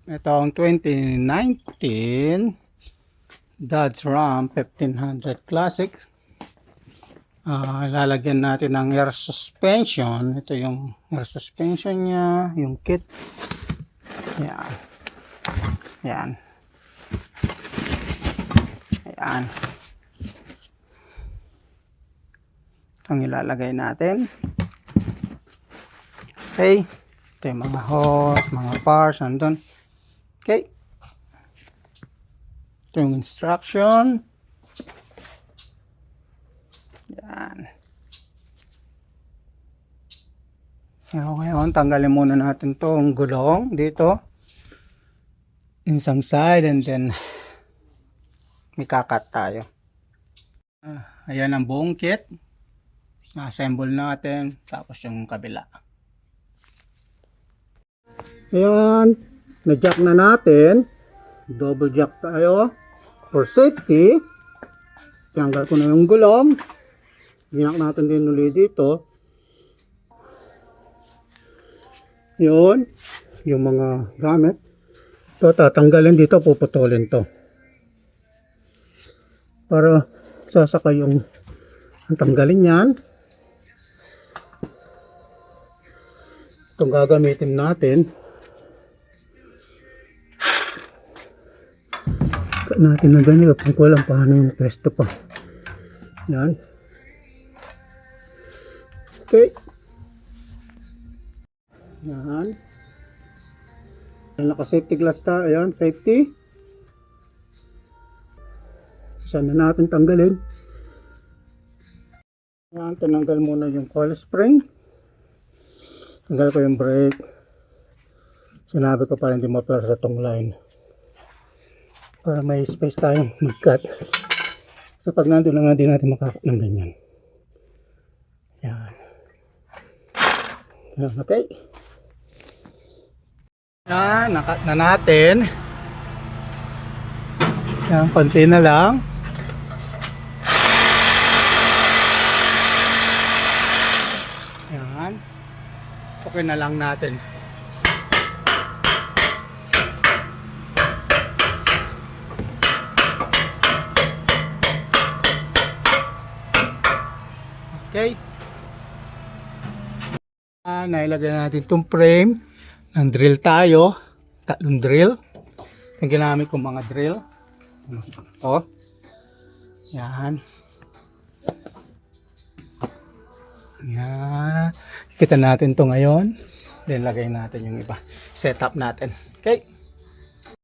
Ito ang 2019 Dodge Ram 1500 Classic. Lalagyan natin ng air suspension. Ito yung air suspension niya, yung kit. Yan. Yan. Yan. Itong ilalagay natin. Okay. Ito yung mga hose, mga parts, nandun. Okay. Ito yung instruction. Yan. Ngayon, tanggalin muna natin itong gulong dito. Isang side and then may kakat tayo. Ayan ang buong kit. Na-assemble natin. Tapos yung kabila. Ayan. Na-jack na natin. Double jack tayo. For safety. Tanggal ko na yung gulong. Ginak natin din ulit dito. Yun. Yung mga gamit. Ito tatanggalin dito. Puputulin to. Para sasaka yung tanggalin yan. Itong gagamitin natin. Natin na ganyan kapag walang paano yung pesto pa. Yan. Okay. Yan. Naka safety glass tayo. Ayan, safety. Saan na natin tanggalin. Yan, tinanggal muna yung coil spring. Tanggal ko yung brake. Sinabi ko para hindi ma-flare sa tong line. Para may space tayong mag-cut. So pag nandun na nga din natin makakat ng ganyan. Yan. Yan, okay. Yan, nakat na natin. Yan, konti na lang. Yan. Okay na lang natin. Okay. Nailagay natin itong frame. Ng drill tayo. Tatlong drill. Yung ginamit kong mga drill. Ito. Yan. Yan. Kita natin ito ngayon. Then lagay natin yung iba. Setup natin. Okay.